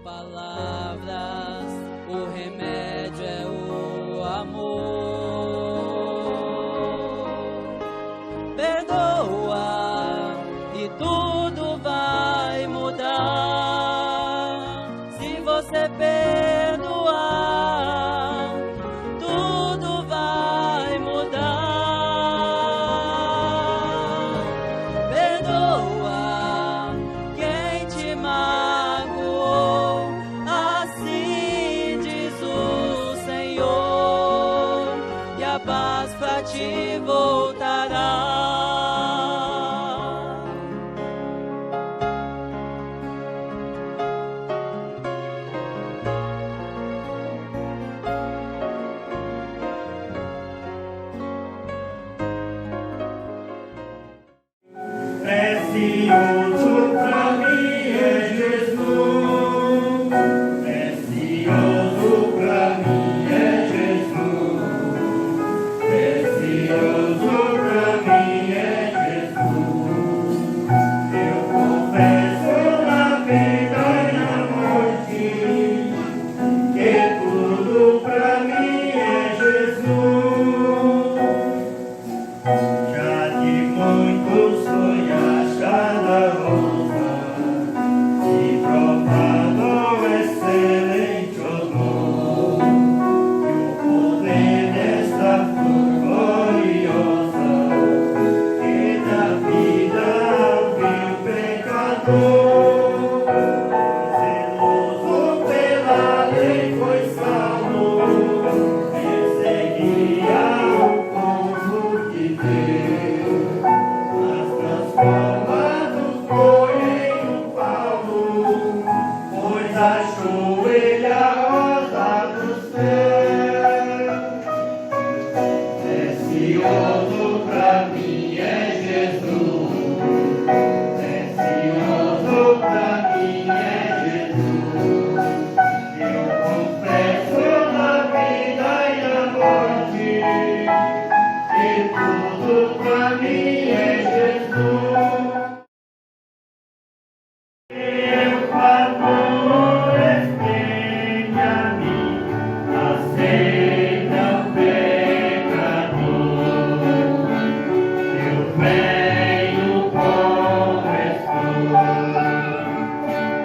palavras, o remédio é o amor. Perdoa e tudo vai mudar. Se você perdoar, tudo vai mudar. Perdoa quem te magoou, assim diz o Senhor, e a paz pra ti voltará. Precioso pra mim é Jesus, precioso pra mim é Jesus, precioso pra mim é Jesus. Eu confesso na vida e na morte que tudo pra mim é Jesus. Já de muitos foi achada honra e provado excelente odor, e o poder desta flor gloriosa que dá vida ao vil pecador. Zeloso pela lei foi salvo, perseguia o povo de Deus, mas transformado foi em um Paulo, pois achou ele a rosa do céu. Precioso pra mim é Jesus, precioso pra mim é Jesus. Eu confesso na vida e na morte que tudo pra mim é Jesus. Teu favor estende a mim, aceita o pecador. Eu venho como estou,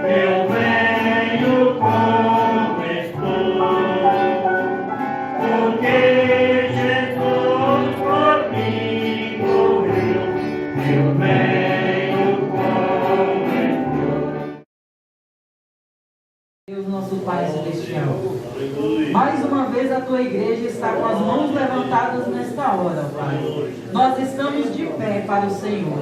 eu venho como estou, porque Jesus por mim morreu. Eu venho como estou. Deus, nosso Pai Celestial, mais uma vez a tua igreja está com as mãos levantadas nesta hora, Pai. Nós estamos de pé para o Senhor.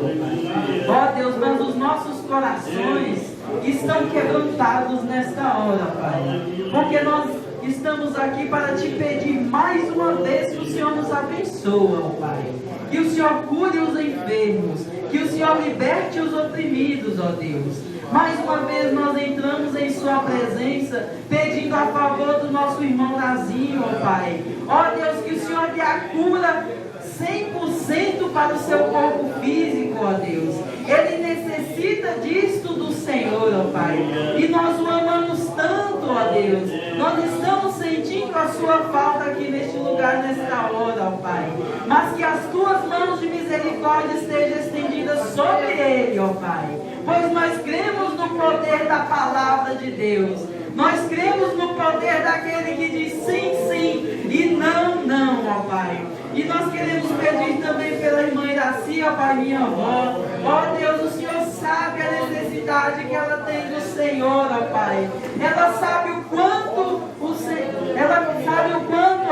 Ó Deus, mas os nossos corações estão quebrantados nesta hora, Pai. Porque nós estamos aqui para te pedir mais uma vez que o Senhor nos abençoe, ó Pai. Que o Senhor cure os enfermos, que o Senhor liberte os oprimidos, ó Deus. Mais uma vez nós entramos em sua presença, pedindo a favor do nosso irmão Nazinho, ó Pai. Ó Deus, que o Senhor dê a cura 100% para o seu corpo físico, ó Deus. Ele necessita disto do Senhor, ó Pai. E nós o amamos tanto, ó Deus. Nós estamos sentindo a sua falta aqui neste lugar, nesta hora, ó Pai. Mas que as tuas mãos de misericórdia estejam estendidas sobre ele, ó Pai. Pois nós cremos no poder da palavra de Deus. Nós cremos no poder daquele que diz sim, sim e não, não, ó Pai. E nós queremos pedir também pela irmã Iraci, ó Pai, minha avó. Ó Deus, o Senhor sabe a necessidade que ela tem do Senhor, ó Pai. Ela sabe o quanto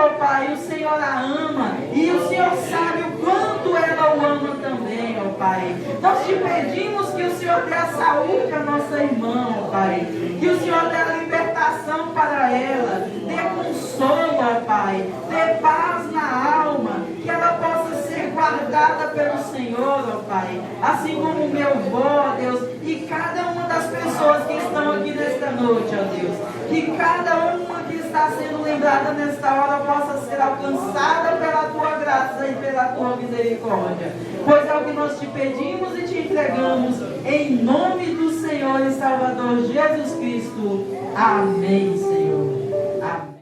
ó Pai, o Senhor a ama. E o Senhor sabe o quanto ela o ama também, ó Pai. Nós te pedimos que o Senhor dê a saúde à nossa irmã, ó Pai. Que o Senhor dê a libertação para ela. Dê consolo, ó Pai. Dê paz na alma. Que ela possa ser guardada pelo Senhor, ó Pai. Assim como o meu avô, ó Deus. E cada uma das pessoas que estão aqui nesta noite, ó Deus. Que cada uma que está sendo lembrada nesta hora possa ser alcançada pela tua graça e pela tua misericórdia. Pois é o que nós te pedimos e te entregamos em nome do Senhor e Salvador Jesus Cristo. Amém, Senhor. Amém.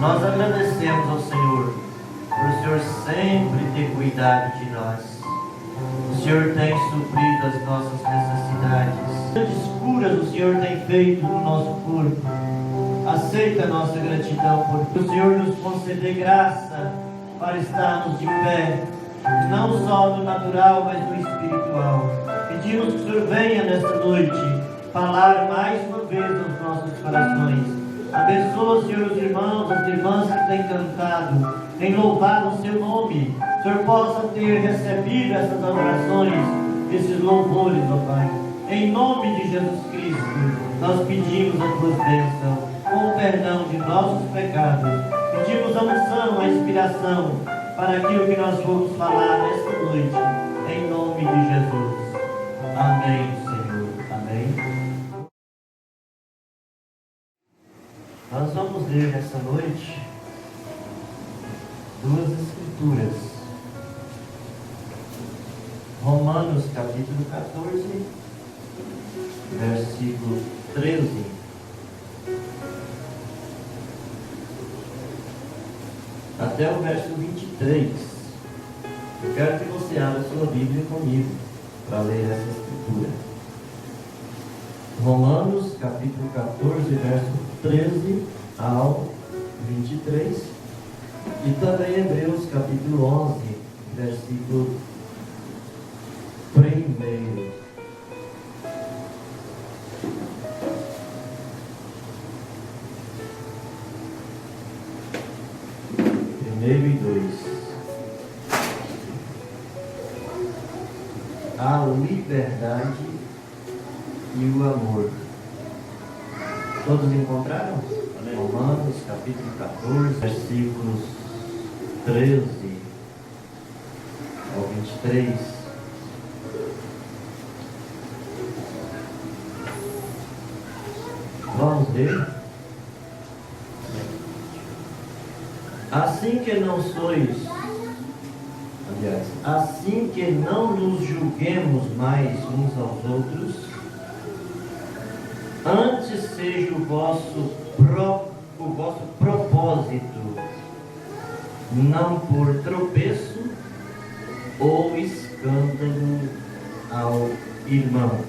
Nós agradecemos ao Senhor por o Senhor sempre ter cuidado de nós. O Senhor tem suprido as nossas necessidades. Grandes curas o Senhor tem feito no nosso corpo. Aceita a nossa gratidão por o Senhor nos conceder graça para estarmos de pé, não só no natural, mas no espiritual. Pedimos que o Senhor venha nesta noite falar mais uma vez aos nossos corações. Abençoa, Senhor, os irmãos, as irmãs que têm cantado, têm louvado o seu nome. Que o Senhor possa ter recebido essas adorações, esses louvores, ó Pai. Em nome de Jesus Cristo, nós pedimos a tua bênção, com o perdão de nossos pecados. Pedimos a unção, a inspiração, para aquilo que nós vamos falar nesta noite. Em nome de Jesus. Amém, Senhor. Amém. Nós vamos ler nessa noite duas escrituras. Romanos capítulo 14, versículo 13. Até o verso 23. Eu quero que você abra sua Bíblia comigo para ler essa escritura. Romanos capítulo 14, verso 13 ao 23. E também Hebreus capítulo 11, versículo 1. Primeiro e 2. A liberdade e o amor. Todos encontraram? Romanos capítulo 14, versículos 13 ao 23. Vamos ler? Assim que não sois, aliás, assim que não nos julguemos mais uns aos outros, antes seja o vosso propósito, não por tropeço ou escândalo ao irmão.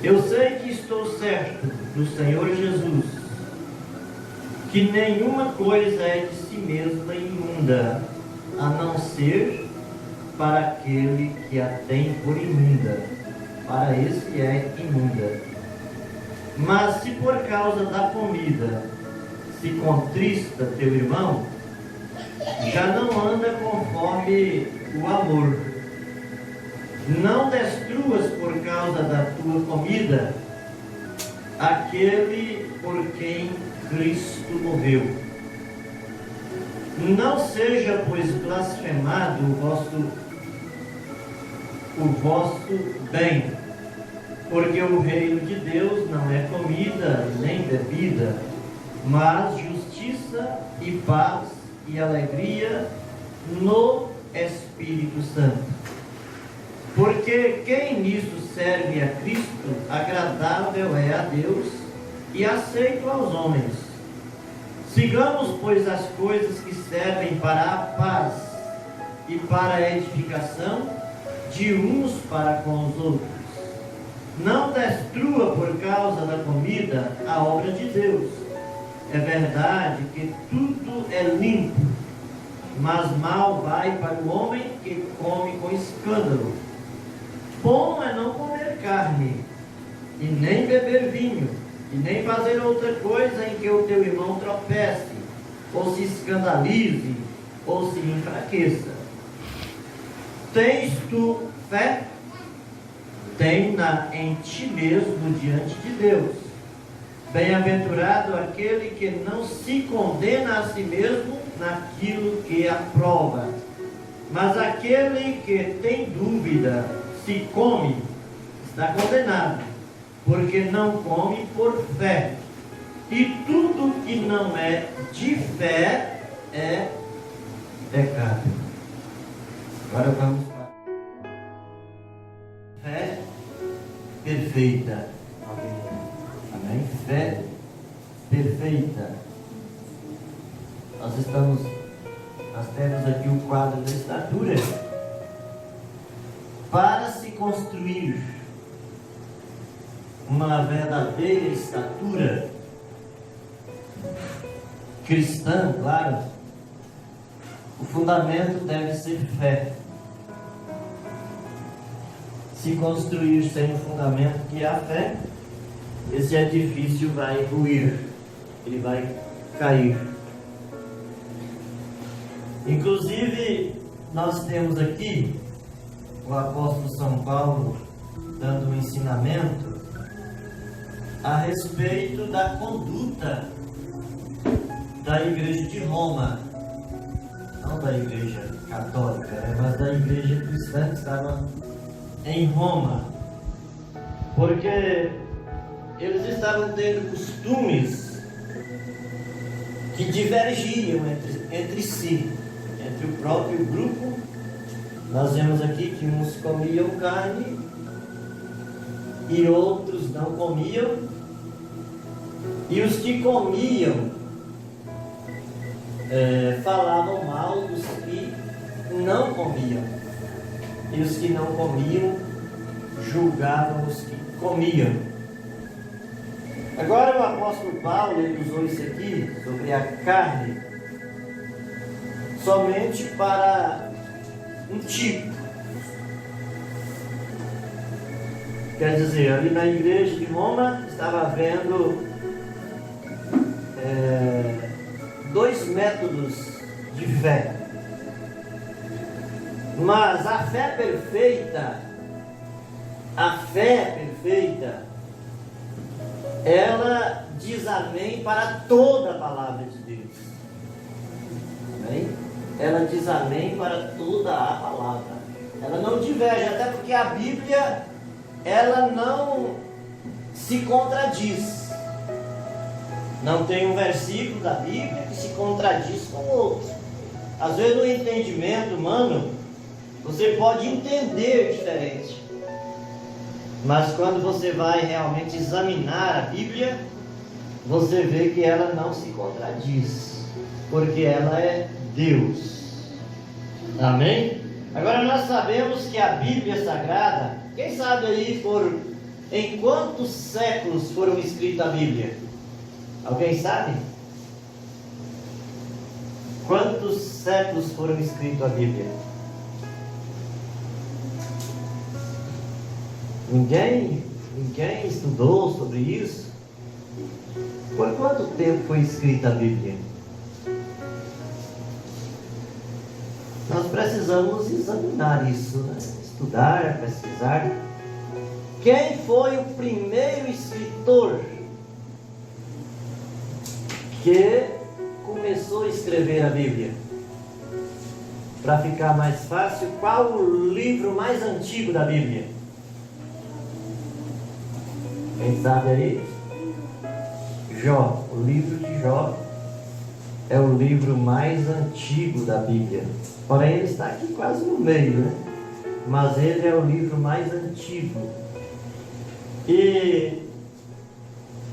Eu sei que estou certo do Senhor Jesus, que nenhuma coisa é de si mesma imunda, a não ser para aquele que a tem por imunda. Para esse é imunda. Mas se por causa da comida se contrista teu irmão, já não anda conforme o amor. Não destruas por causa da tua comida aquele por quem Cristo morreu. Não seja, pois, blasfemado o vosso bem, porque o reino de Deus não é comida nem bebida, mas justiça e paz e alegria no Espírito Santo. Porque quem nisso serve a Cristo, agradável é a Deus e aceito aos homens. Sigamos, pois, as coisas que servem para a paz e para a edificação de uns para com os outros. Não destrua por causa da comida a obra de Deus. É verdade que tudo é limpo, mas mal vai para o homem que come com escândalo. Bom é não comer carne, e nem beber vinho, e nem fazer outra coisa em que o teu irmão tropece, ou se escandalize, ou se enfraqueça. Tens tu fé? Tem-na em ti mesmo diante de Deus. Bem-aventurado aquele que não se condena a si mesmo naquilo que aprova. Mas aquele que tem dúvida, se come, está condenado, porque não come por fé. E tudo que não é de fé é pecado. Agora vamos para fé perfeita. Amém? Fé perfeita. Nós temos aqui o quadro da estatura. Para se construir uma verdadeira estatura cristã, claro, o fundamento deve ser fé. Se construir sem o fundamento que é a fé, esse edifício vai ruir, ele vai cair. Inclusive, nós temos aqui o apóstolo São Paulo dando um ensinamento a respeito da conduta da igreja de Roma, não da igreja católica, mas da igreja cristã que estava em Roma, porque eles estavam tendo costumes que divergiam entre si, entre o próprio grupo. Nós vemos aqui que uns comiam carne e outros não comiam, e os que comiam falavam mal dos que não comiam. E os que não comiam julgavam os que comiam. Agora o apóstolo Paulo, ele usou isso aqui sobre a carne somente para um tipo. Quer dizer, ali na igreja de Roma estava havendo dois métodos de fé. Mas a fé perfeita, ela diz amém para toda a palavra de Deus. Amém? Ela diz amém para toda a palavra. Ela não diverge, até porque a Bíblia, ela não se contradiz. Não tem um versículo da Bíblia que se contradiz com o outro. Às vezes no entendimento humano, você pode entender diferente. Mas quando você vai realmente examinar a Bíblia, você vê que ela não se contradiz, porque ela é Deus. Amém? Agora nós sabemos que a Bíblia Sagrada, quem sabe aí em quantos séculos foram escrita a Bíblia? Alguém sabe? Quantos séculos foram escrita a Bíblia? Ninguém estudou sobre isso? Por quanto tempo foi escrita a Bíblia? Nós precisamos examinar isso, né? Estudar, pesquisar. Quem foi o primeiro escritor que começou a escrever a Bíblia? Para ficar mais fácil, qual o livro mais antigo da Bíblia? Quem sabe aí? Jó. O livro de Jó é o livro mais antigo da Bíblia. Porém, ele está aqui quase no meio, né? Mas ele é o livro mais antigo. E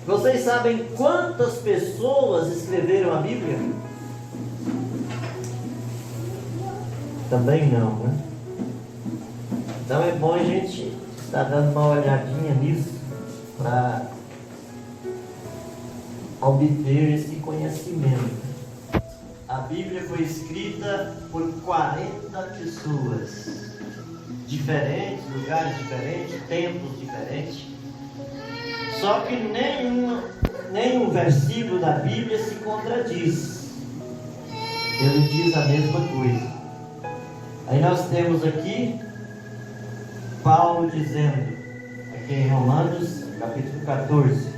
vocês sabem quantas pessoas escreveram a Bíblia? Também não, né? Então é bom a gente estar dando uma olhadinha nisso para obter esse conhecimento. A Bíblia foi escrita por 40 pessoas diferentes, lugares diferentes, tempos diferentes. Só que nenhum versículo da Bíblia se contradiz. Ele diz a mesma coisa. Aí nós temos aqui Paulo dizendo, aqui em Romanos capítulo 14: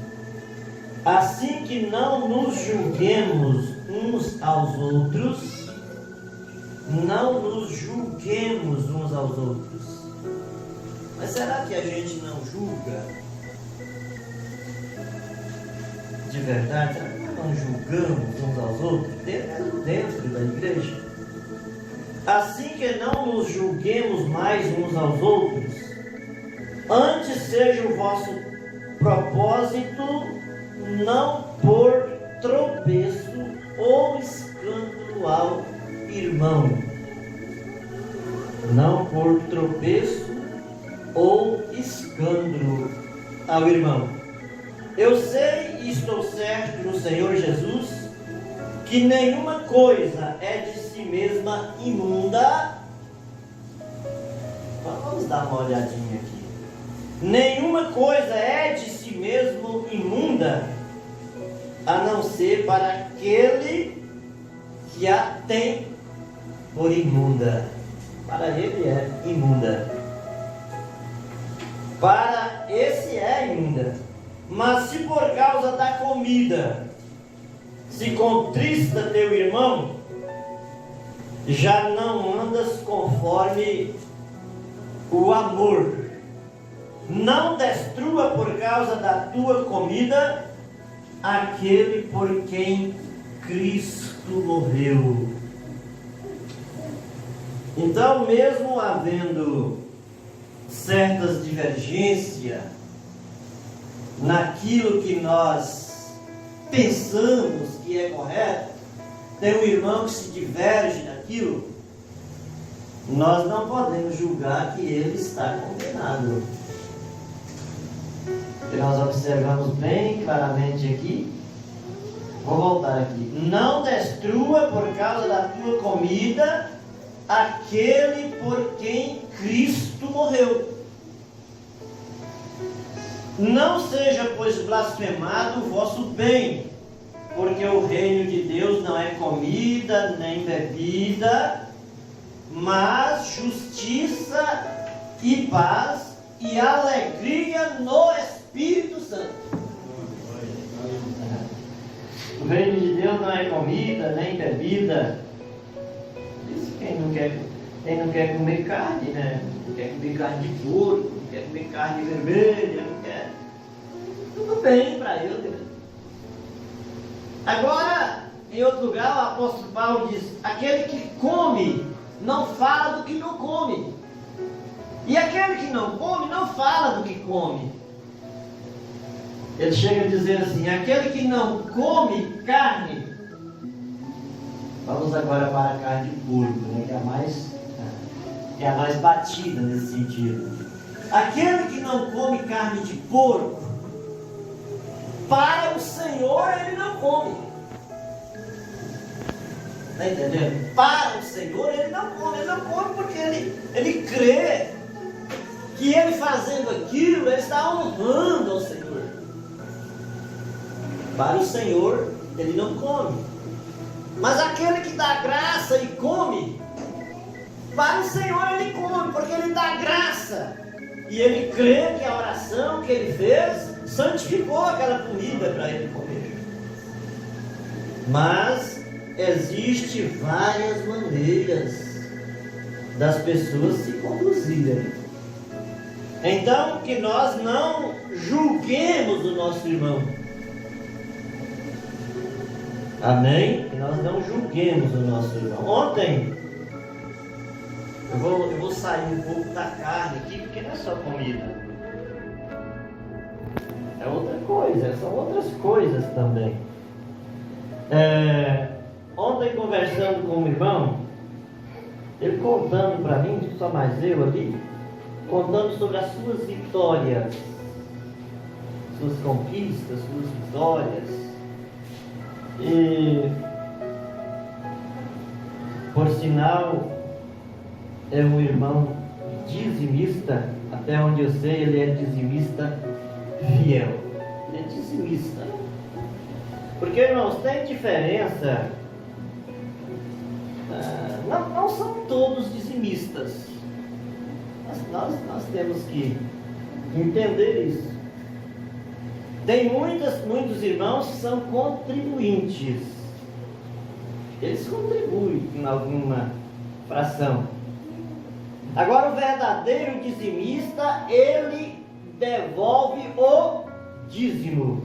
assim que não nos julguemos uns aos outros, não nos julguemos uns aos outros. Mas será que a gente não julga de verdade? Será que nós não julgamos uns aos outros dentro da igreja? Assim que não nos julguemos mais uns aos outros, antes seja o vosso propósito não por tropeço ou escândalo ao irmão. Não por tropeço ou escândalo ao irmão. Eu sei e estou certo no Senhor Jesus que nenhuma coisa é de si mesma imunda. Vamos dar uma olhadinha aqui. Nenhuma coisa é de si mesmo imunda, a não ser para aquele que a tem por imunda. Para ele é imunda. Para esse é imunda. Mas se por causa da comida se contrista teu irmão, já não andas conforme o amor. Não destrua por causa da tua comida aquele por quem Cristo morreu. Então, mesmo havendo certas divergências naquilo que nós pensamos que é correto, tem um irmão que se diverge daquilo, nós não podemos julgar que ele está condenado. Porque nós observamos bem claramente aqui. Vou voltar aqui. Não destrua por causa da tua comida aquele por quem Cristo morreu. Não seja, pois, blasfemado o vosso bem, porque o reino de Deus não é comida nem bebida, mas justiça e paz e alegria no Espírito Santo. O reino de Deus não é comida nem bebida. Isso quem não quer comer carne, né? Não quer comer carne de porco, não quer comer carne vermelha, não quer. Tudo bem para ele. Agora, em outro lugar, o apóstolo Paulo diz: aquele que come não fala do que não come, e aquele que não come não fala do que come. Ele chega a dizer assim: aquele que não come carne. Vamos agora para a carne de porco, né, que é a mais batida nesse sentido. Aquele que não come carne de porco, para o Senhor ele não come. Está entendendo? Para o Senhor ele não come porque ele crê que ele fazendo aquilo, ele está honrando ao Senhor. Para o Senhor ele não come. Mas aquele que dá graça e come, para o Senhor ele come, porque ele dá graça. E ele crê que a oração que ele fez santificou aquela comida para ele comer. Mas existe várias maneiras das pessoas se conduzirem. Então, que nós não julguemos o nosso irmão. Amém? Que nós não julguemos o nosso irmão. Ontem, eu vou sair um pouco da carne aqui, porque não é só comida. É outra coisa, são outras coisas também. Ontem, conversando com um irmão, ele contando para mim, só mais eu ali, contando sobre as suas vitórias, suas conquistas, suas vitórias. E, por sinal, é um irmão dizimista, até onde eu sei, ele é dizimista fiel. Ele é dizimista. Porque, irmãos, tem diferença. Não são todos dizimistas. Nós temos que entender isso. Tem muitos irmãos que são contribuintes. Eles contribuem em alguma fração. Agora, o verdadeiro dizimista, ele devolve o dízimo.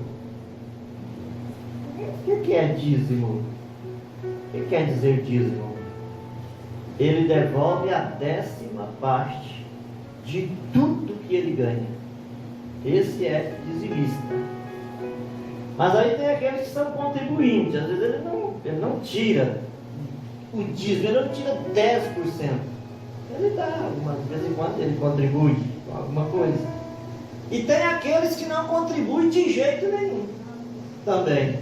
O que é dízimo? O que quer dizer dízimo? Ele devolve a 10ª parte de tudo que ele ganha. Esse é dizimista. Mas aí tem aqueles que são contribuintes. Às vezes ele não tira o dízimo, ele não tira 10%. Ele dá, de vez em quando ele contribui com alguma coisa. E tem aqueles que não contribuem de jeito nenhum também.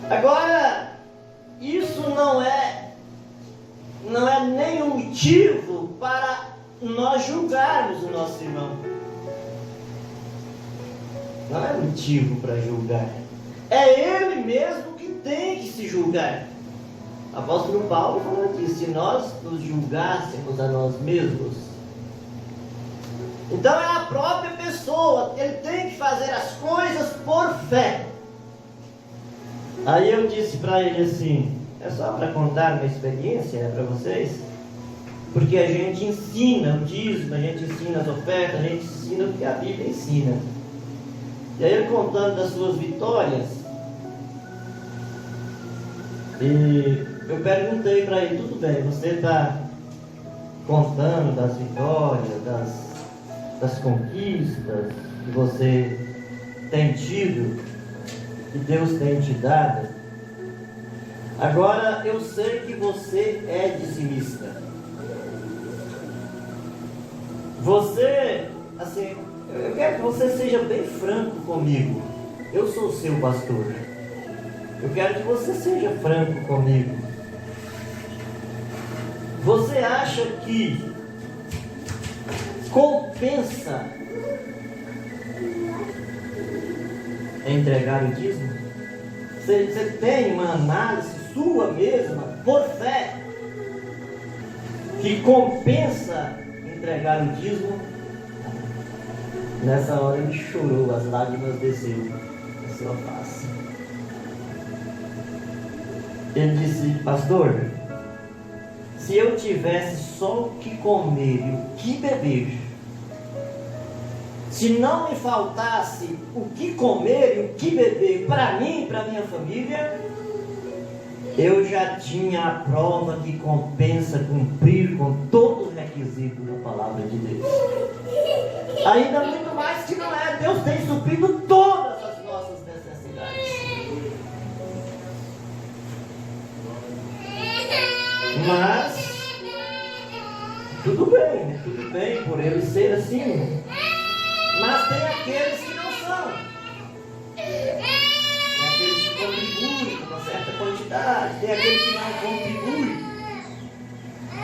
Agora, isso não é nenhum motivo para nós julgarmos o nosso irmão. Não é motivo para julgar. É ele mesmo que tem que se julgar. O apóstolo Paulo falou disso: se nós nos julgássemos a nós mesmos. Então é a própria pessoa, ele tem que fazer as coisas por fé. Aí eu disse para ele assim: é só para contar uma experiência para vocês, porque a gente ensina o dízimo, a gente ensina as ofertas, a gente ensina o que a Bíblia ensina. E aí ele contando das suas vitórias, e eu perguntei para ele: tudo bem, você está contando das vitórias, das conquistas que você tem tido, que Deus tem te dado, Agora, eu sei que você é dizimista. Você, assim, eu quero que você seja bem franco comigo. Eu sou seu pastor. Eu quero que você seja franco comigo. Você acha que compensa entregar o dízimo? Você tem uma análise sua mesma, por fé, que compensa entregar o dízimo? Nessa hora ele chorou, as lágrimas desceram na sua face. Ele disse: pastor, se eu tivesse só o que comer e o que beber, se não me faltasse o que comer e o que beber para mim e para minha família, eu já tinha a prova que compensa cumprir com todo o requisito da palavra de Deus. Ainda muito mais que não é, Deus tem suprido todas as nossas necessidades. Mas tudo bem por ele ser assim. Mas tem aqueles que não são. Tem aqueles que contribuem com uma certa quantidade, tem aqueles que não contribuem.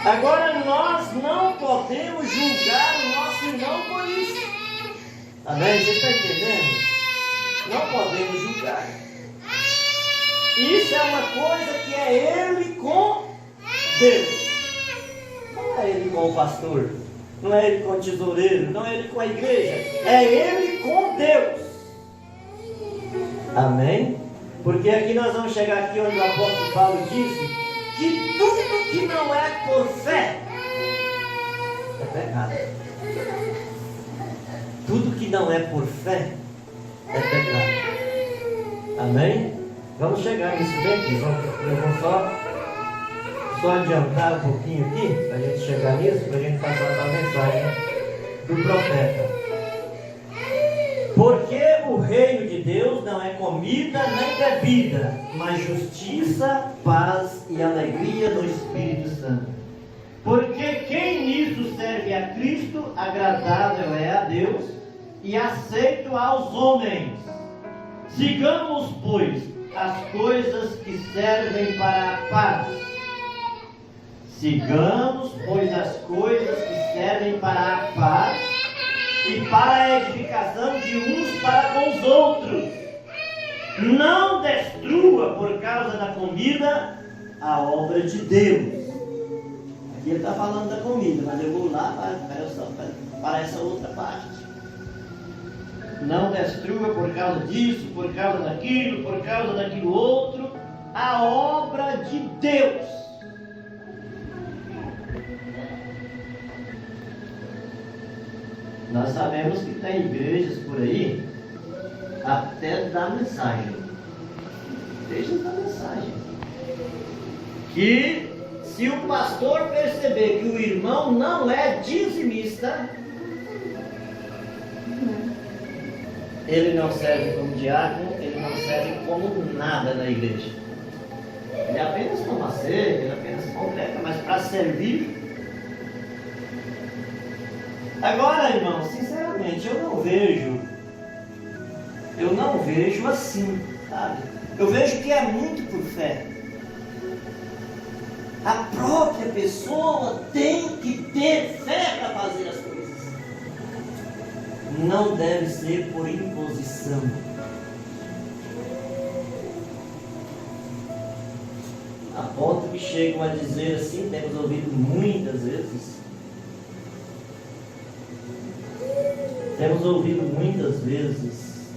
Agora nós não podemos julgar o nosso irmão por isso. Amém? Você está entendendo? Não podemos julgar. Isso é uma coisa que é ele com Deus. Não é ele com o pastor, não é ele com o tesoureiro, não é ele com a igreja, é ele com Deus. Amém? Porque aqui nós vamos chegar aqui onde o apóstolo Paulo disse que tudo que não é por fé é pecado. Tudo que não é por fé é pecado. Amém? Vamos chegar nisso bem aqui. Eu vou só adiantar um pouquinho aqui, para a gente chegar nisso, para a gente passar a mensagem do profeta. Porque o reino de Deus não é comida nem bebida, mas justiça, paz e alegria no Espírito Santo. Porque quem nisso serve a Cristo, agradável é a Deus e aceito aos homens. Sigamos, pois, as coisas que servem para a paz. Sigamos, pois, as coisas que servem para a paz e para a edificação de uns para com os outros. Não destrua por causa da comida a obra de Deus. Aqui ele está falando da comida, mas eu vou lá para essa outra parte. Não destrua por causa disso, por causa daquilo outro, a obra de Deus. Nós sabemos que tem igrejas por aí, até da mensagem. Igrejas da mensagem. Que se o pastor perceber que o irmão não é dizimista, ele não serve como diácono, ele não serve como nada na igreja. Ele apenas toma ceia, ele apenas congrega, mas para servir. Agora, irmão, sinceramente, eu não vejo assim, sabe? Eu vejo que é muito por fé. A própria pessoa tem que ter fé para fazer as coisas. Não deve ser por imposição. A ponto que chegam a dizer assim, temos ouvido muitas vezes. Temos ouvido muitas vezes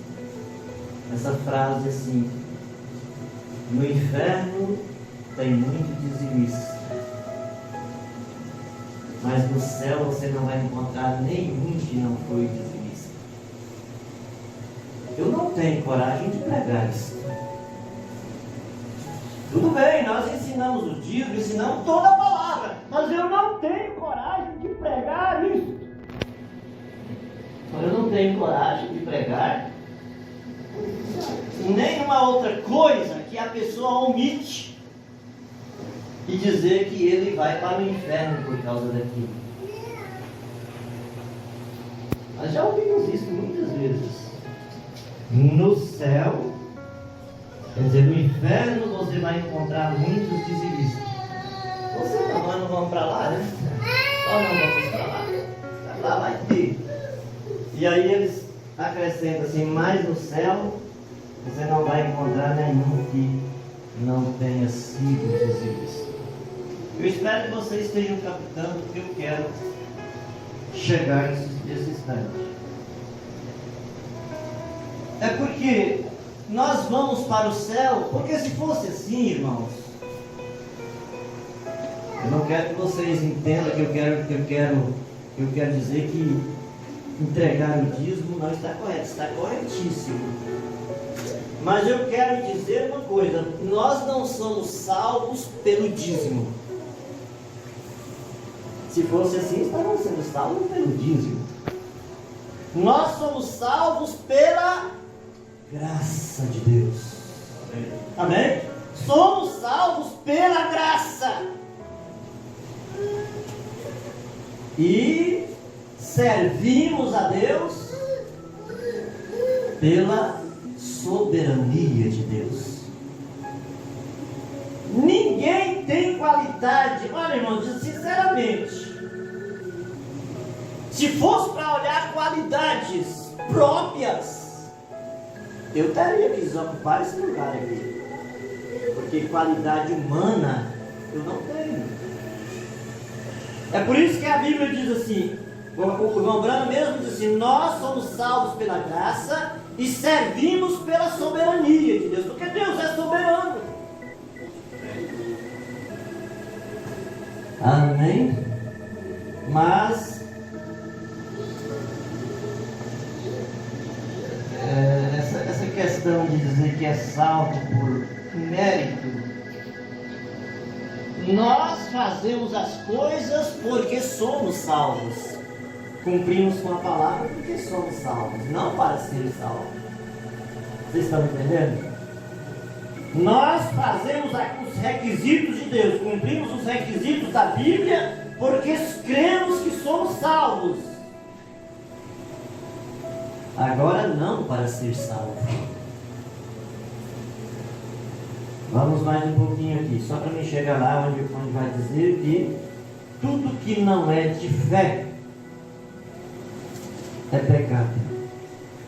essa frase assim: no inferno tem muito dizimista, mas no céu você não vai encontrar nenhum que não foi dizimista. Eu não tenho coragem de pregar isso. Tudo bem, nós ensinamos o dízimo, ensinamos toda a palavra, mas eu não tenho coragem de pregar isso. Eu não tenho coragem de pregar nenhuma outra coisa que a pessoa omite e dizer que ele vai para o inferno por causa daquilo. Nós já ouvimos isso muitas vezes. No céu, quer dizer, no inferno você vai encontrar muitos dizimistas. Você não, nós não vamos para lá, né? Nós não vamos para lá. Lá vai ter. E aí eles acrescentam assim, mas no céu você não vai encontrar nenhum que não tenha sido dizimista. Eu espero que vocês estejam captando o que eu quero chegar nesse instante. É porque nós vamos para o céu, porque se fosse assim, irmãos, eu não quero que vocês entendam que eu quero dizer que entregar o dízimo não está correto, está corretíssimo. Mas eu quero dizer uma coisa, nós não somos salvos pelo dízimo. Se fosse assim, estaríamos sendo salvos pelo dízimo. Nós somos salvos pela graça de Deus. Amém? Somos salvos pela graça. E servimos a Deus pela soberania de Deus. Ninguém tem qualidade. Olha, irmão, sinceramente, se fosse para olhar qualidades próprias, eu teria que desocupar esse lugar aqui, porque qualidade humana eu não tenho. É por isso que a Bíblia diz assim, o irmão Branham mesmo diz assim, nós somos salvos pela graça e servimos pela soberania de Deus, porque Deus é soberano. Amém? Mas essa questão de dizer que é salvo por mérito, nós fazemos as coisas porque somos salvos. Cumprimos com a palavra porque somos salvos, não para ser salvos. Vocês estão entendendo? Nós fazemos os requisitos de Deus, cumprimos os requisitos da Bíblia porque cremos que somos salvos. Agora não para ser salvo. Vamos mais um pouquinho aqui, só para me chegar lá onde vai dizer que tudo que não é de fé é pecado.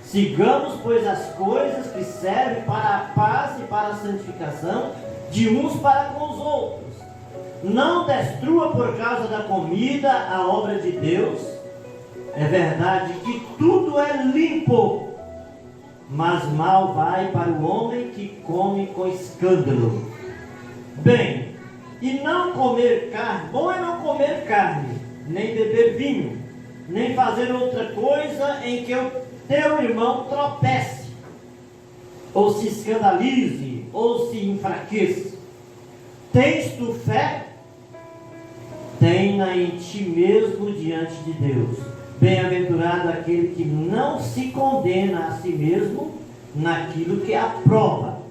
Sigamos, pois, as coisas que servem para a paz e para a santificação de uns para com os outros. Não destrua por causa da comida a obra de Deus. É verdade que tudo é limpo, mas mal vai para o homem que come com escândalo. Bem, e não comer carne, bom é não comer carne, nem beber vinho, nem fazer outra coisa em que o teu irmão tropece, ou se escandalize, ou se enfraqueça. Tens tu fé? Tenha em ti mesmo diante de Deus. Bem-aventurado aquele que não se condena a si mesmo naquilo que aprova.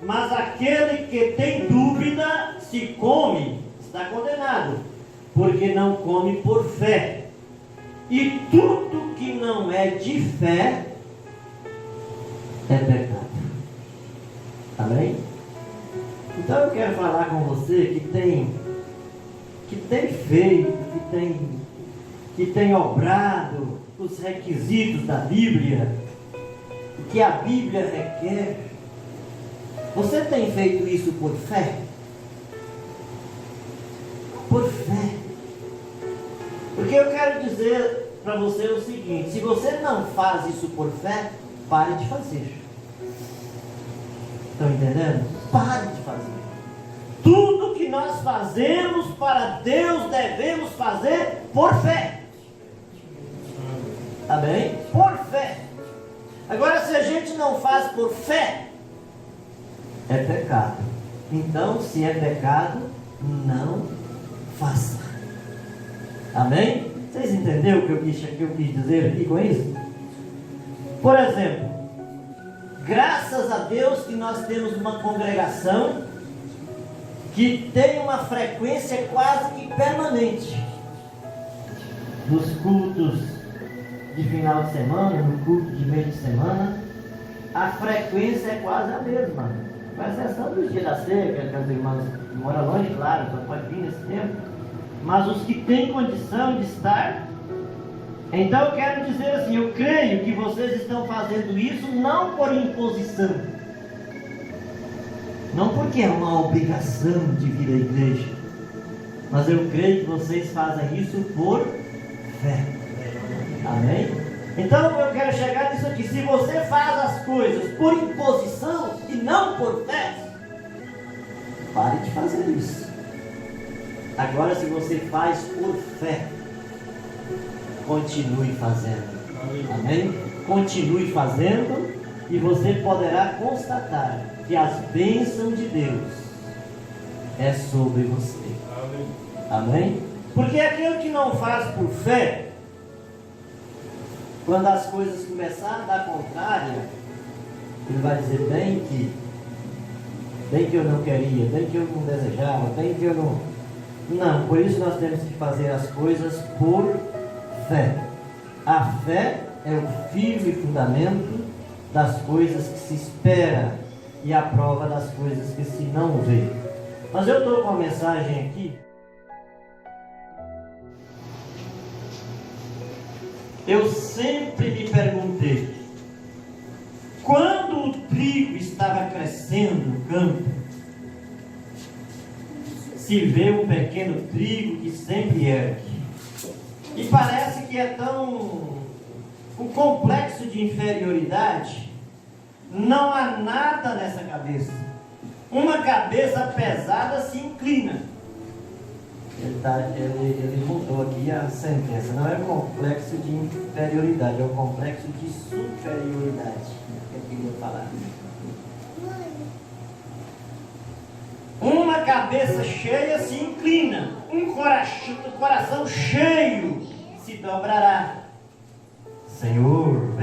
Mas aquele que tem dúvida, se come, está condenado, porque não come por fé. E tudo que não é de fé é pecado. Amém? Então eu quero falar com você que tem feito, que tem obrado os requisitos da Bíblia, o que a Bíblia requer. Você tem feito isso por fé? Por fé. Porque eu quero dizer para você o seguinte: se você não faz isso por fé, pare de fazer. Estão entendendo? Pare de fazer. Tudo que nós fazemos para Deus devemos fazer por fé. Tá bem? Por fé. Agora, se a gente não faz por fé, é pecado. Então, se é pecado, não faça. Amém? Vocês entenderam o que eu quis dizer aqui com isso? Por exemplo, graças a Deus que nós temos uma congregação que tem uma frequência quase que permanente. Nos cultos de final de semana, no culto de meio de semana, a frequência é quase a mesma. Com exceção dos dias da ceia, que as irmãs moram longe, claro, só pode vir nesse tempo. Mas os que têm condição de estar. Então eu quero dizer assim, eu creio que vocês estão fazendo isso não por imposição. Não porque é uma obrigação de vir à igreja. Mas eu creio que vocês fazem isso por fé. Amém? Então eu quero chegar nisso aqui. Se você faz as coisas por imposição e não por fé, pare de fazer isso. Agora, se você faz por fé, continue fazendo. Amém? Continue fazendo e você poderá constatar que as bênçãos de Deus é sobre você. Amém? Porque aquele que não faz por fé, quando as coisas começarem a dar contrária, ele vai dizer bem que eu não queria, bem que eu não desejava, bem que eu não... Não, por isso nós temos que fazer as coisas por fé. A fé é o firme fundamento das coisas que se espera e a prova das coisas que se não vê. Mas eu estou com uma mensagem aqui. Eu sempre me perguntei, quando o trigo estava crescendo no campo, se vê um pequeno trigo que sempre ergue. E parece que é tão... O complexo de inferioridade, não há nada nessa cabeça. Uma cabeça pesada se inclina. Ele mudou aqui a sentença. Não é o complexo de inferioridade, é o complexo de superioridade. Que eu queria falar. Uma cabeça cheia se inclina, um coração cheio se dobrará. Senhor,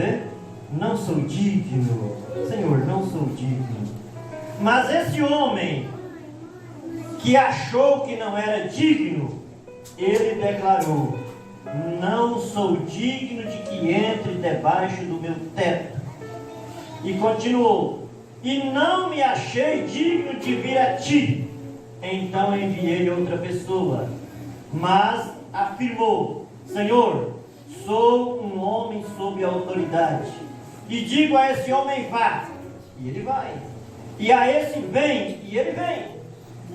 não sou digno. Senhor, não sou digno. Mas esse homem que achou que não era digno, ele declarou: não sou digno de que entre debaixo do meu teto. E continuou: e não me achei digno de vir a ti. Então enviei outra pessoa, mas afirmou: Senhor, sou um homem sob autoridade, e digo a esse homem: vá, e ele vai, e a esse: vem, e ele vem,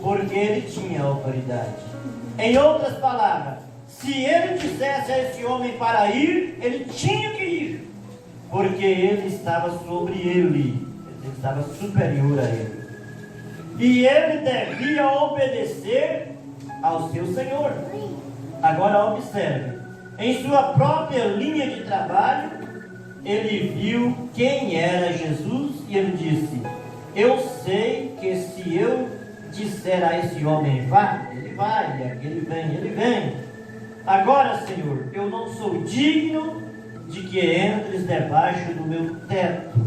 porque ele tinha autoridade. Em outras palavras, se ele dissesse a esse homem para ir, ele tinha que ir, porque ele estava sobre ele estava superior a ele. E ele devia obedecer ao seu Senhor. Agora observe, em sua própria linha de trabalho, ele viu quem era Jesus e ele disse: eu sei que se eu disser a esse homem vá, ele vai, e aquele vem, ele vem. Agora, Senhor, eu não sou digno de que entres debaixo do meu teto,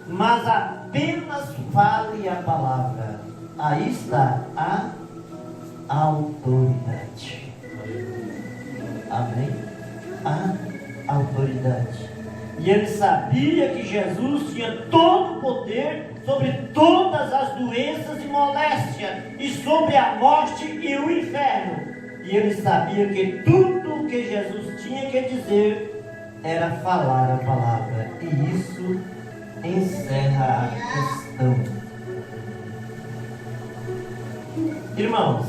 mas apenas fale a palavra. Aí está a autoridade. Amém? A autoridade. E ele sabia que Jesus tinha todo o poder sobre todas as doenças e moléstias, e sobre a morte e o inferno. E ele sabia que tudo o que Jesus tinha que dizer era falar a palavra. E isso encerra a questão. Irmãos,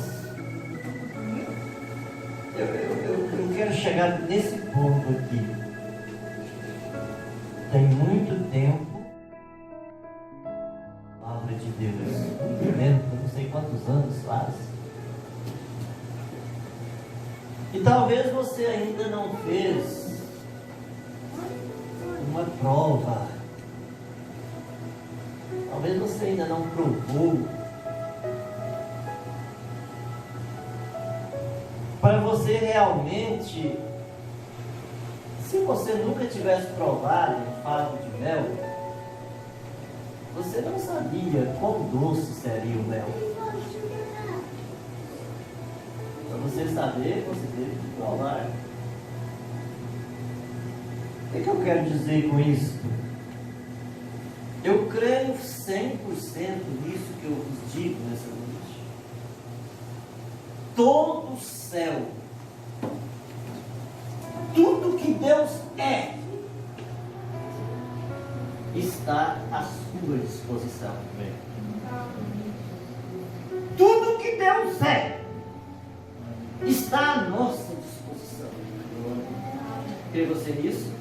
eu quero chegar nesse ponto aqui. Tem muito tempo, a palavra de Deus, não sei quantos anos faz. E talvez você ainda não fez uma prova. Talvez você ainda não provou. Para você realmente, se você nunca tivesse provado um favo de mel, você não sabia quão doce seria o mel. você saber, você teve que provar. O que eu quero dizer com isso? Eu creio 100% nisso que eu vos digo nessa noite. Todo o céu, tudo que Deus é, está à sua disposição. Tudo que Deus é, está à nossa disposição. Crê você nisso?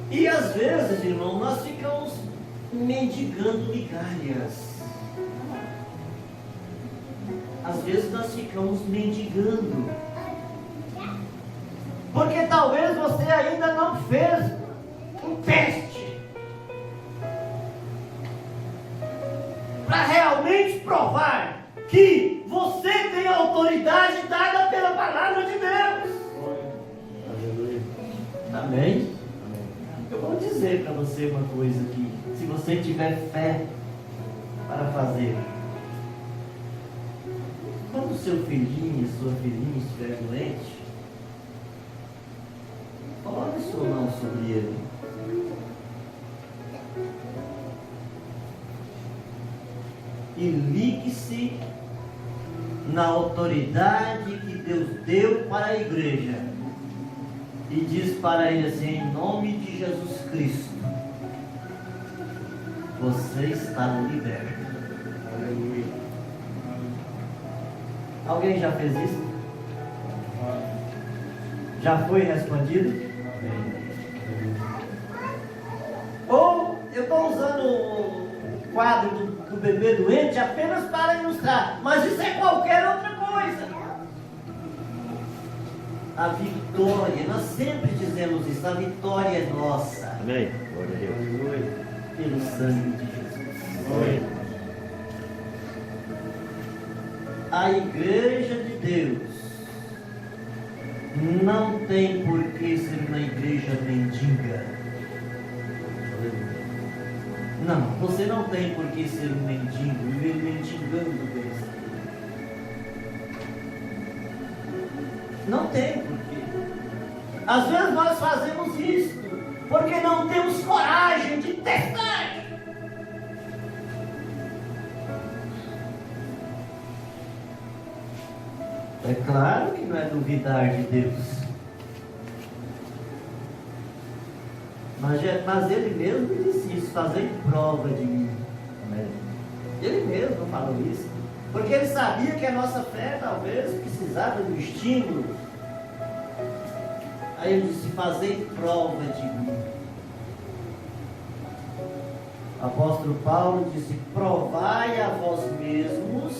E às vezes, irmão, nós ficamos mendigando migalhas. Às vezes nós ficamos mendigando. Porque talvez você ainda não fez um teste para realmente provar que você tem a autoridade dada pela palavra de Deus. Amém? Eu vou dizer para você uma coisa aqui. Se você tiver fé para fazer, quando o seu filhinho, sua filhinha estiver doente, coloque sua mão sobre ele. E ligue-se na autoridade que Deus deu para a igreja. E diz para ele assim, em nome de Jesus Cristo, você está liberto. Aleluia. Alguém já fez isso? Já foi respondido? Ou eu estou usando o quadro do bebê doente apenas para ilustrar, mas isso é qualquer outra coisa. A vitória, nós sempre dizemos isso, a vitória é nossa. Amém. Glória a Deus. Pelo sangue de Jesus. Amém. A igreja de Deus não tem por que ser uma igreja mendiga. Não, você não tem por que ser um mendigo, viver mendigando bênção. Não tem porquê. Às vezes nós fazemos isso porque não temos coragem de testar. É claro que não é duvidar de Deus. Mas ele mesmo disse isso, fazer prova de mim. Ele mesmo falou isso. Porque ele sabia que a nossa fé talvez precisava do estímulo. Aí ele disse, fazer prova de mim. O apóstolo Paulo disse, provai a vós mesmos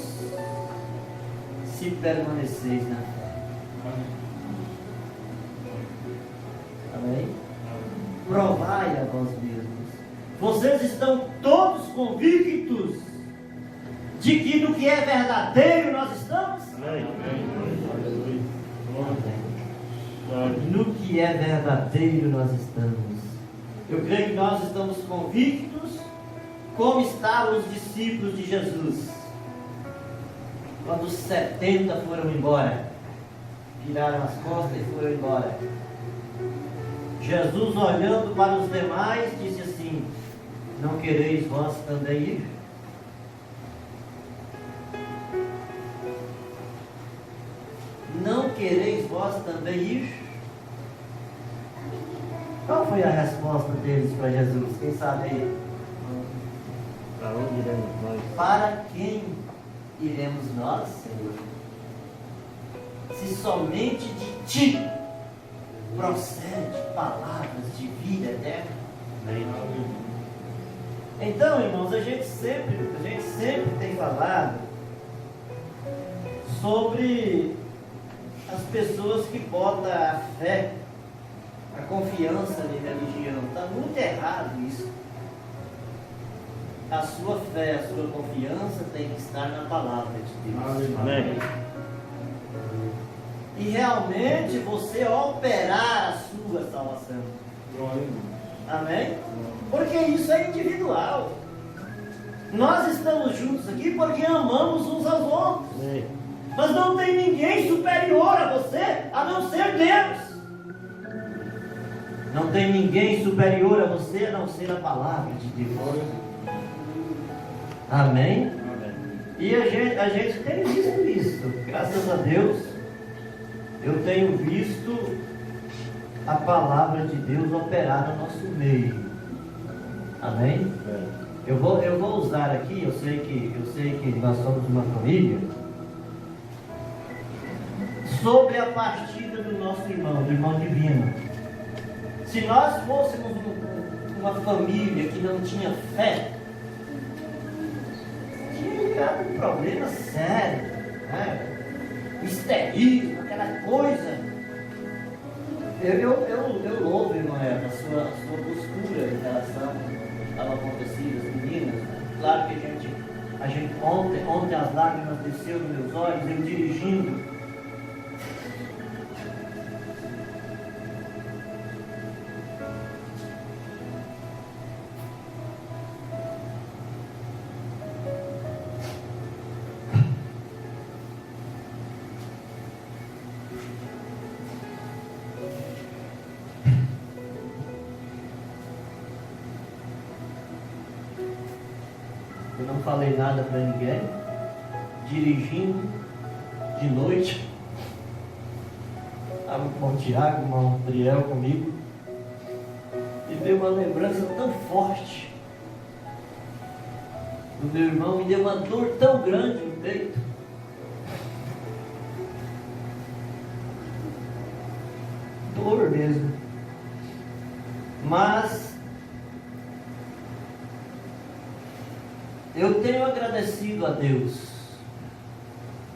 se permaneceis na fé. Amém? Provai a vós mesmos. Vocês estão todos convictos de que no que é verdadeiro nós estamos? Amém. No que é verdadeiro nós estamos. Eu creio que nós estamos convictos como estavam os discípulos de Jesus. Quando os 70 foram embora, viraram as costas e foram embora. Jesus, olhando para os demais, disse assim, não quereis vós também ir? Não quereis vós também ir? Qual foi a resposta deles para Jesus? Quem sabe aí? Para onde iremos nós? Para quem iremos nós, Senhor? Se somente de Ti procede palavras de vida eterna. Amém. Então, irmãos, a gente sempre tem falado sobre as pessoas que botam a fé, a confiança na religião. Está muito errado isso. A sua fé, a sua confiança tem que estar na palavra de Deus. Amém. E realmente você operar a sua salvação. Amém? Porque isso é individual. Nós estamos juntos aqui porque amamos uns aos outros. Amém. Mas não tem ninguém superior a você, a não ser Deus. Não tem ninguém superior a você, a não ser a palavra de Deus. Amém? E a gente tem visto isso. Graças a Deus, eu tenho visto a palavra de Deus operar no nosso meio. Amém? Eu vou usar aqui, eu sei que nós somos uma família, sobre a partida do nosso irmão, do irmão Divino. Se nós fôssemos uma família que não tinha fé, tinha criado um problema sério, né? Estéril, aquela coisa. Eu louvo, irmã Eva, a sua postura em relação ao acontecido, as meninas. Claro que a gente ontem as lágrimas desceram nos meus olhos, eu dirigindo. Eu não falei nada para ninguém, dirigindo de noite. Estava com o Tiago, o irmão Adriel comigo, e veio uma lembrança tão forte do meu irmão, me deu uma dor tão grande no peito. Dor mesmo. Mas eu tenho agradecido a Deus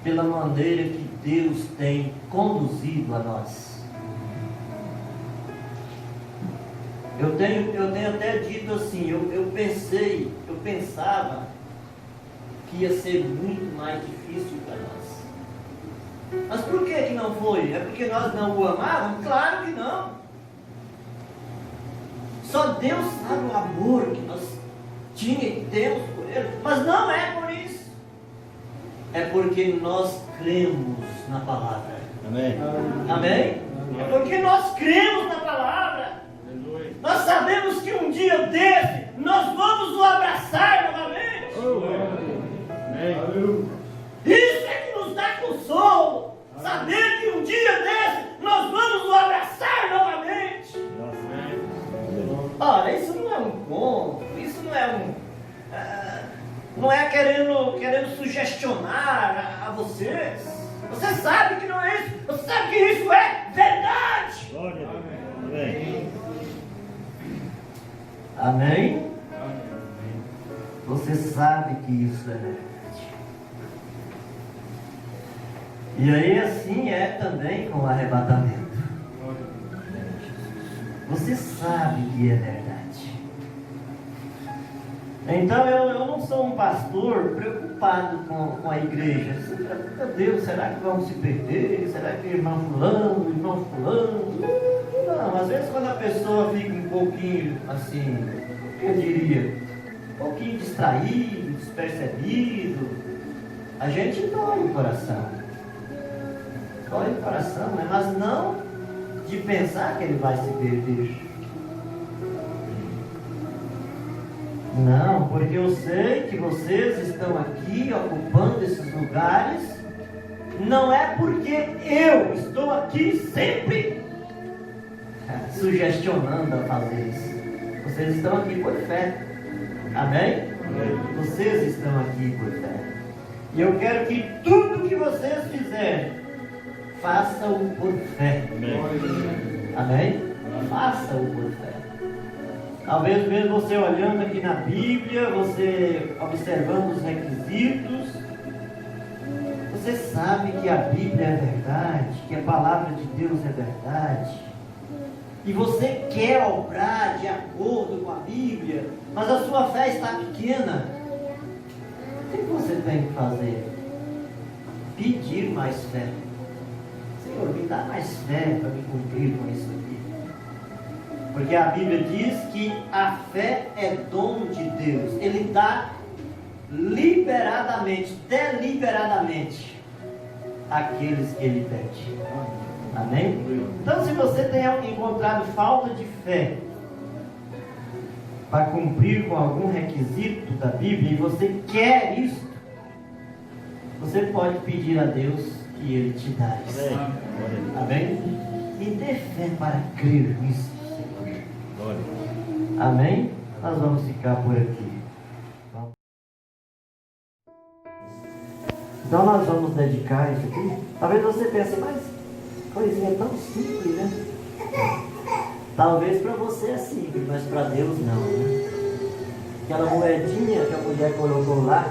pela maneira que Deus tem conduzido a nós. Eu tenho até dito assim, eu pensava que ia ser muito mais difícil para nós. Mas por que não foi? É porque nós não o amávamos? Claro que não. Só Deus sabe o amor que nós temos por Ele, mas não é por isso. É porque nós cremos na palavra. Amém. Amém? É porque nós cremos na palavra. Nós sabemos que um dia desse nós vamos o abraçar novamente. Amém. Isso é que nos dá consolo. Saber que um dia desse nós vamos o abraçar novamente. Olha, isso não é um conto, isso não é não é querendo sugestionar a vocês. Você sabe que não é isso. Você sabe que isso é verdade. Glória a Deus. Amém. Amém? Você sabe que isso é verdade. E aí assim é também com o arrebatamento. Você sabe que é verdade. Então eu não sou um pastor preocupado com a igreja. Meu Deus, será que vamos se perder? Será que irmão fulano? Não, às vezes quando a pessoa fica um pouquinho assim, eu diria, um pouquinho distraído, despercebido, a gente dói o coração. Dói o coração, né? Mas não de pensar que ele vai se perder. Não, porque eu sei que vocês estão aqui ocupando esses lugares, não é porque eu estou aqui sempre sugestionando a fazer isso. Vocês estão aqui por fé. Amém? Amém. Vocês estão aqui por fé. E eu quero que tudo que vocês fizerem, façam por fé. Amém? Amém? Façam por fé. Talvez mesmo você olhando aqui na Bíblia, você observando os requisitos, você sabe que a Bíblia é verdade, que a palavra de Deus é verdade, e você quer obrar de acordo com a Bíblia, mas a sua fé está pequena. O que você tem que fazer? Pedir mais fé. Senhor, me dá mais fé para me cumprir com isso aqui. Porque a Bíblia diz que a fé é dom de Deus. Ele dá liberadamente, deliberadamente, aqueles que Ele pede. Amém? Então, se você tem encontrado falta de fé para cumprir com algum requisito da Bíblia, e você quer isso, você pode pedir a Deus e Ele te dá isso. Amém? E dê fé para crer nisso, Senhor. Amém? Nós vamos ficar por aqui. Então nós vamos dedicar isso aqui. Talvez você pense, mas coisinha tão simples, né? Talvez para você é simples, mas para Deus não, né? Aquela moedinha que a mulher colocou lá,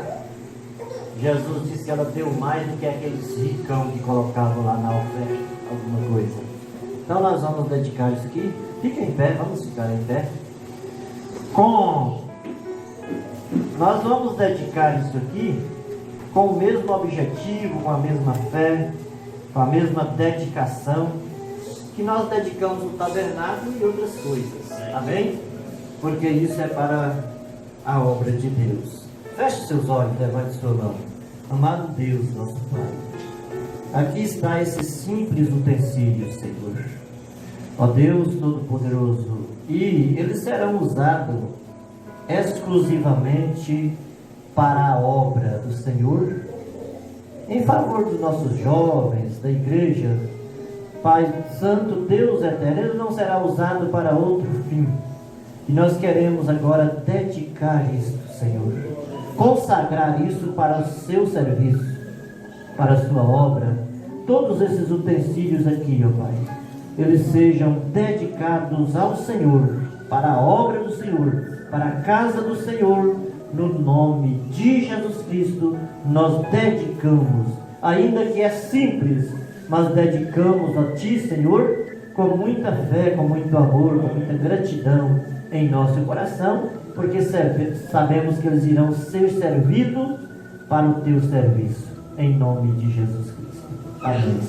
Jesus disse que ela deu mais do que aqueles ricão que colocavam lá na oferta, alguma coisa. Então nós vamos dedicar isso aqui. Fica em pé, vamos ficar em pé. Nós vamos dedicar isso aqui com o mesmo objetivo, com a mesma fé, com a mesma dedicação que nós dedicamos o tabernáculo e outras coisas. Amém? Porque isso é para a obra de Deus. Feche seus olhos, levante sua mão. Amado Deus, nosso Pai, aqui está esse simples utensílio, Senhor. Ó Deus Todo-Poderoso, e eles serão usados exclusivamente para a obra do Senhor, em favor dos nossos jovens, da igreja. Pai Santo, Deus eterno, ele não será usado para outro fim. E nós queremos agora dedicar isto, Senhor, consagrar isso para o seu serviço, para a sua obra. Todos esses utensílios aqui, ó Pai, eles sejam dedicados ao Senhor, para a obra do Senhor, para a casa do Senhor. No nome de Jesus Cristo, nós dedicamos, ainda que é simples, mas dedicamos a Ti, Senhor, com muita fé, com muito amor, com muita gratidão em nosso coração, porque sabemos que eles irão ser servidos para o Teu serviço, em nome de Jesus Cristo. Amém.